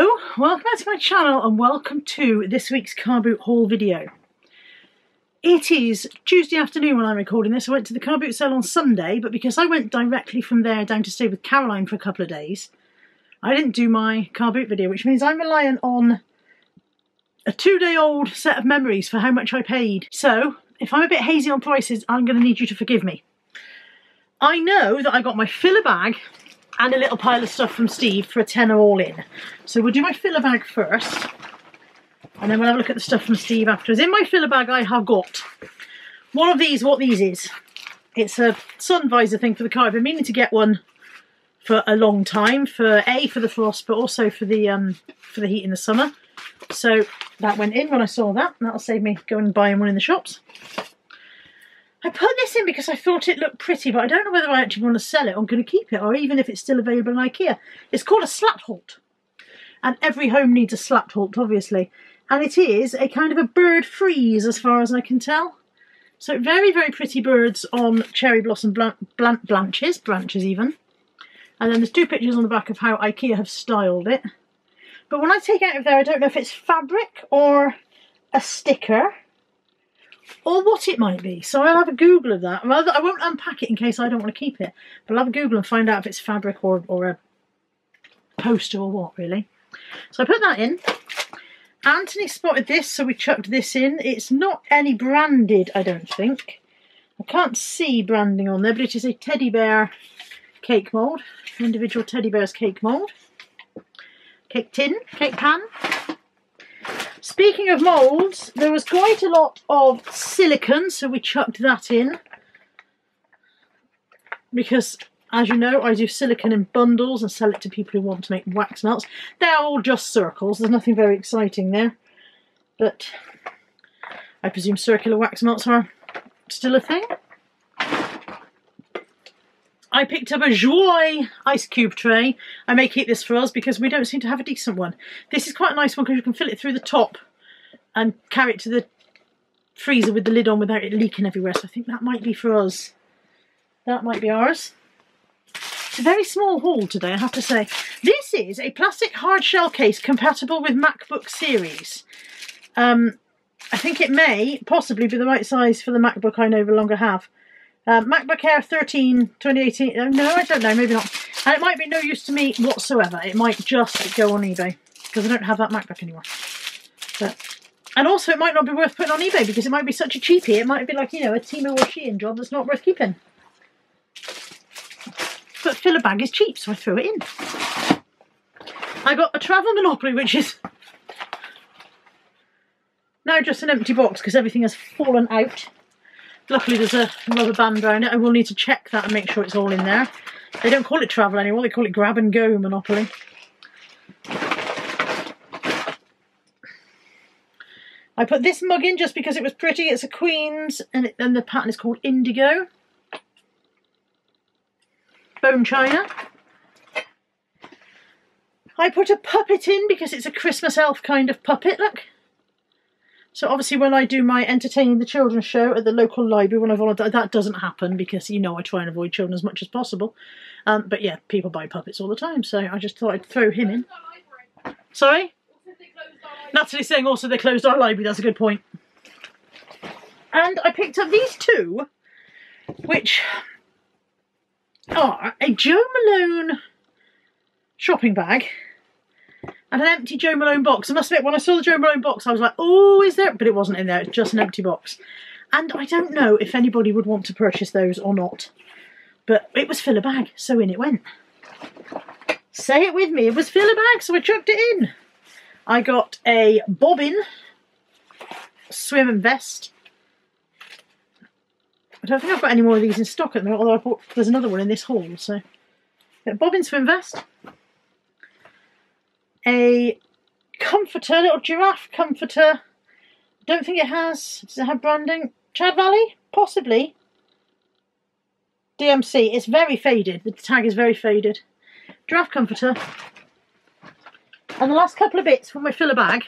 Hello, welcome back to my channel and welcome to this week's car boot haul video. It is Tuesday afternoon when I'm recording this. I went to the car boot sale on Sunday, but because I went directly from there down to stay with Caroline for a couple of days, I didn't do my car boot video, which means I'm relying on a 2-day-old set of memories for how much I paid. So, if I'm a bit hazy on prices, I'm going to need you to forgive me. I know that I got my filler bag and a little pile of stuff from Steve for a tenner all in. So we'll do my filler bag first, and then we'll have a look at the stuff from Steve afterwards. In my filler bag I have got one of these, what these is. It's a sun visor thing for the car. I've been meaning to get one for a long time, for the frost, but also for the heat in the summer. So that went in when I saw that, and that'll save me going and buying one in the shops. I put this in because I thought it looked pretty, but I don't know whether I actually want to sell it or I'm going to keep it, or even if it's still available in IKEA. It's called a slat halt. And every home needs a slat halt, obviously. And it is a kind of a bird frieze, as far as I can tell. So very, very pretty birds on cherry blossom branches even. And then there's 2 pictures on the back of how IKEA have styled it. But when I take it out of there, I don't know if it's fabric or a sticker, or what it might be. So I'll have a Google of that. Rather, I won't unpack it in case I don't want to keep it, but I'll have a Google and find out if it's fabric or a poster or what, really. So I put that in. Anthony spotted this, so we chucked this in. It's not any branded, I don't think. I can't see branding on there, but it is a teddy bear cake mould. Individual teddy bear's cake mould. Cake tin, cake pan. Speaking of moulds, there was quite a lot of silicone, so we chucked that in. Because, as you know, I do silicone in bundles and sell it to people who want to make wax melts. They're all just circles, there's nothing very exciting there. But I presume circular wax melts are still a thing. I picked up a Joy ice cube tray. I may keep this for us because we don't seem to have a decent one. This is quite a nice one because you can fill it through the top and carry it to the freezer with the lid on without it leaking everywhere. So I think that might be for us. That might be ours. It's a very small haul today, I have to say. This is a plastic hard shell case compatible with MacBook series. I think it may possibly be the right size for the MacBook I no longer have. MacBook Air 13 2018, no I don't know, maybe not. And it might be no use to me whatsoever. It might just go on eBay because I don't have that MacBook anymore. And also it might not be worth putting on eBay because it might be such a cheapie. It might be like, you know, a Timo or Shein job that's not worth keeping. But filler bag is cheap, so I threw it in. I got a travel Monopoly, which is now just an empty box because everything has fallen out. Luckily there's a rubber band around it. I will need to check that and make sure it's all in there. They don't call it travel anymore, they call it grab and go Monopoly. I put this mug in just because it was pretty. It's a Queen's and the pattern is called Indigo. Bone china. I put a puppet in because it's a Christmas elf kind of puppet, look. So obviously when I do my Entertaining the Children show at the local library when I volunteer, that doesn't happen because, you know, I try and avoid children as much as possible. But yeah, people buy puppets all the time, so I just thought I'd throw him in. Sorry? Natalie's saying also they closed our library, that's a good point. And I picked up these 2, which are a Jo Malone shopping bag and an empty Jo Malone box. I must admit, when I saw the Jo Malone box, I was like, oh, is there? But it wasn't in there, it's just an empty box. And I don't know if anybody would want to purchase those or not. But it was filler bag, so in it went. Say it with me, it was filler bag, so I chucked it in. I got a bobbin swim and vest. I don't think I've got any more of these in stock at the moment, although there's another one in this haul, so. Bobbin swim vest. A comforter, little giraffe comforter. Don't think it has. Does it have branding? Chad Valley? Possibly. DMC. It's very faded. The tag is very faded. Giraffe comforter. And the last couple of bits from my filler bag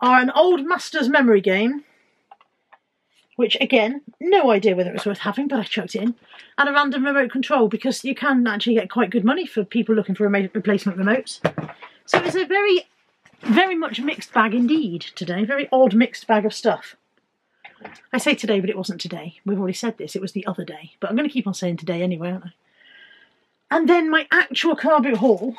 are an old Masters memory game, which again, no idea whether it was worth having, but I chucked it in, and a random remote control because you can actually get quite good money for people looking for replacement remotes. So it's a very much mixed bag indeed today. Very odd mixed bag of stuff. I say today, but it wasn't today. We've already said this. It was the other day. But I'm going to keep on saying today anyway, aren't I? And then my actual car boot haul.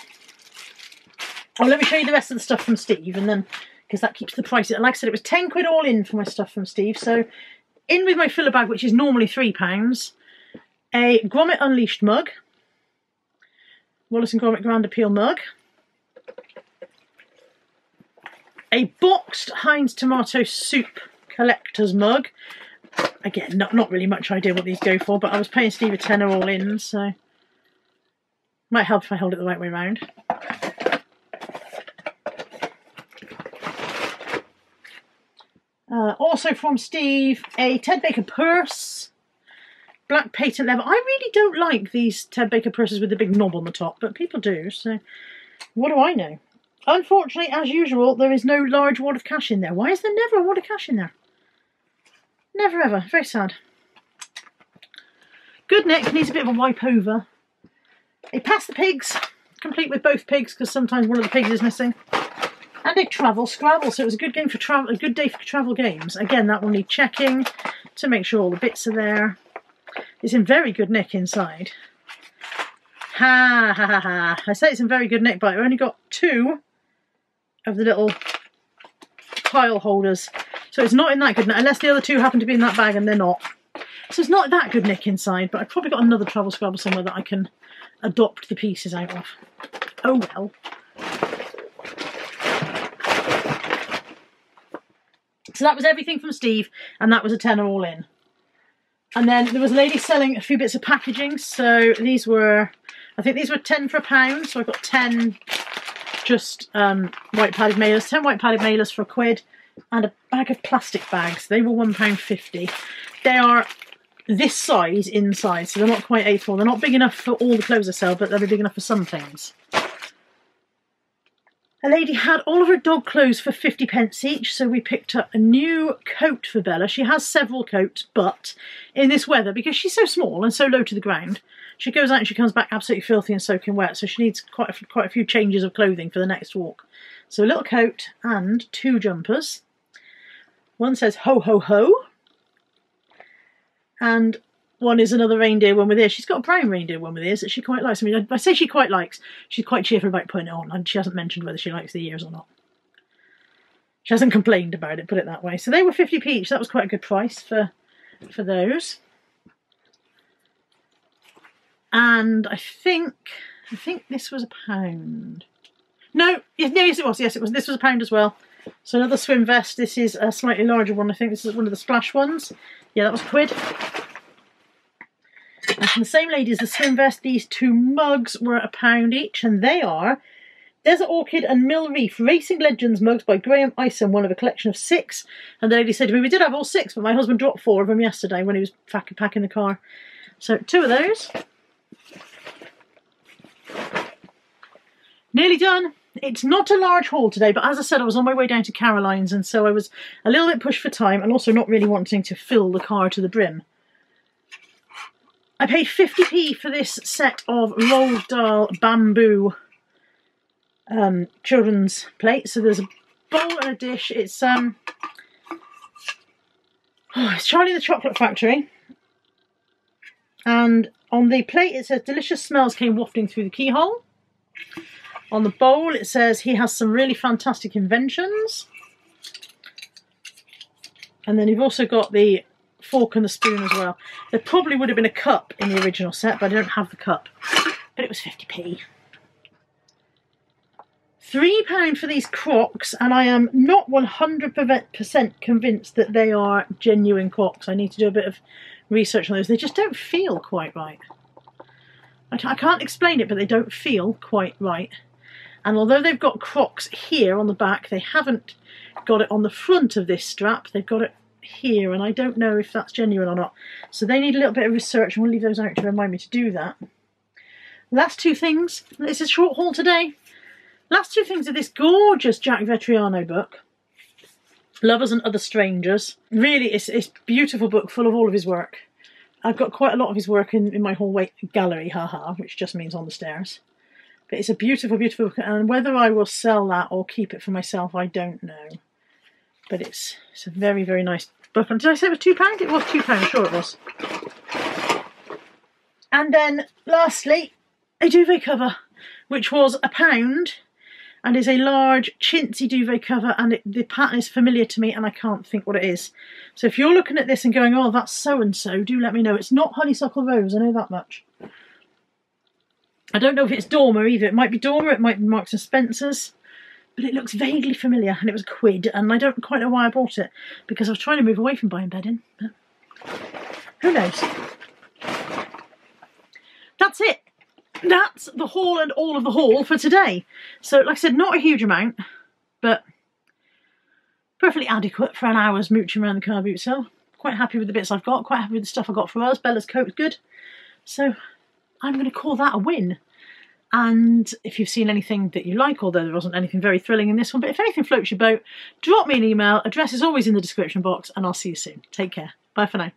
Oh, let me show you the rest of the stuff from Steve, and then, because that keeps the price. Like I said, it was 10 quid all in for my stuff from Steve. So in with my filler bag, which is normally £3, a Grommet Unleashed mug, Wallace and Grommet Grand Appeal mug, a boxed Heinz tomato soup collector's mug. Again, not really much idea what these go for, but I was paying Steve a tenner all in, so might help if I hold it the right way around. Also from Steve, a Ted Baker purse, black patent leather. I really don't like these Ted Baker purses with the big knob on the top, but people do, so what do I know? Unfortunately, as usual, there is no large wad of cash in there. Why is there never a wad of cash in there? Never ever. Very sad. Good neck, needs a bit of a wipe over. A Pass the Pigs, complete with both pigs, because sometimes one of the pigs is missing. And a Travel Scrabble, so it was a good game for travel, a good day for travel games. Again, that will need checking to make sure all the bits are there. It's in very good nick inside. Ha ha ha ha. I say it's in very good nick, but I've only got 2 of the little pile holders. So it's not in that good nick, unless the other 2 happen to be in that bag and they're not. So it's not that good nick inside, but I've probably got another Travel Scrabble somewhere that I can adopt the pieces out of. Oh well. So that was everything from Steve, and that was a tenner all in. And then there was a lady selling a few bits of packaging, so these were, I think these were 10 for £1, so I got 10 just white padded mailers, 10 white padded mailers for £1, and a bag of plastic bags. They were £1.50. They are this size inside, so they're not quite A4. They're not big enough for all the clothes I sell, but they'll be big enough for some things. A lady had all of her dog clothes for 50p each, so we picked up a new coat for Bella. She has several coats, but in this weather, because she's so small and so low to the ground, she goes out and she comes back absolutely filthy and soaking wet, so she needs quite a few changes of clothing for the next walk. So a little coat and 2 jumpers. One says ho ho ho, and one is another reindeer one with ears. She's got a brown reindeer one with ears that she quite likes. I mean, I say she quite likes. She's quite cheerful about putting it on, and she hasn't mentioned whether she likes the ears or not. She hasn't complained about it, put it that way. So they were 50p each. That was quite a good price for those. And I think this was £1. No, yes it was. Yes, it was. This was £1 as well. So another swim vest. This is a slightly larger one. I think this is one of the splash ones. Yeah, that was £1. And from the same lady as the swim vest, these 2 mugs were £1 each, and they are Desert Orchid and Mill Reef Racing Legends mugs by Graham Ison, one of a collection of 6. And the lady said to me, we did have all 6, but my husband dropped 4 of them yesterday when he was packing the car. So 2 of those. Nearly done. It's not a large haul today, but as I said, I was on my way down to Caroline's, and so I was a little bit pushed for time, and also not really wanting to fill the car to the brim. I paid 50p for this set of Roald Dahl bamboo children's plates. So there's a bowl and a dish. It's Charlie the Chocolate Factory. And on the plate it says delicious smells came wafting through the keyhole. On the bowl it says he has some really fantastic inventions. And then you've also got the fork and the spoon as well. There probably would have been a cup in the original set, but I don't have the cup. But it was 50p. £3 for these Crocs, and I am not 100% convinced that they are genuine Crocs. I need to do a bit of research on those. They just don't feel quite right. I can't explain it, but they don't feel quite right. And although they've got Crocs here on the back, they haven't got it on the front of this strap. They've got it here, and I don't know if that's genuine or not. So they need a little bit of research, and we'll leave those out to remind me to do that. Last 2 things. This is a short haul today. Last 2 things are this gorgeous Jack Vetriano book, Lovers and Other Strangers. Really, it's a beautiful book full of all of his work. I've got quite a lot of his work in my hallway gallery, haha, which just means on the stairs. But it's a beautiful, beautiful book, and whether I will sell that or keep it for myself, I don't know. But it's a very, very nice book. And did I say it was £2? It was £2, sure it was. And then, lastly, a duvet cover, which was £1, and is a large chintzy duvet cover, and the pattern is familiar to me, and I can't think what it is. So if you're looking at this and going, oh, that's so-and-so, do let me know. It's not honeysuckle rose, I know that much. I don't know if it's Dormer either. It might be Dormer, it might be Marks and Spencer's, but it looks vaguely familiar, and it was £1, and I don't quite know why I bought it, because I was trying to move away from buying bedding, but who knows. That's it. That's the haul and all of the haul for today. So, like I said, not a huge amount, but perfectly adequate for an hour's mooching around the car boot sale. Quite happy with the bits I've got, quite happy with the stuff I got for us. Bella's coat's good. So, I'm going to call that a win. And if you've seen anything that you like, although there wasn't anything very thrilling in this one, but if anything floats your boat, drop me an email. Address is always in the description box, and I'll see you soon. Take care. Bye for now.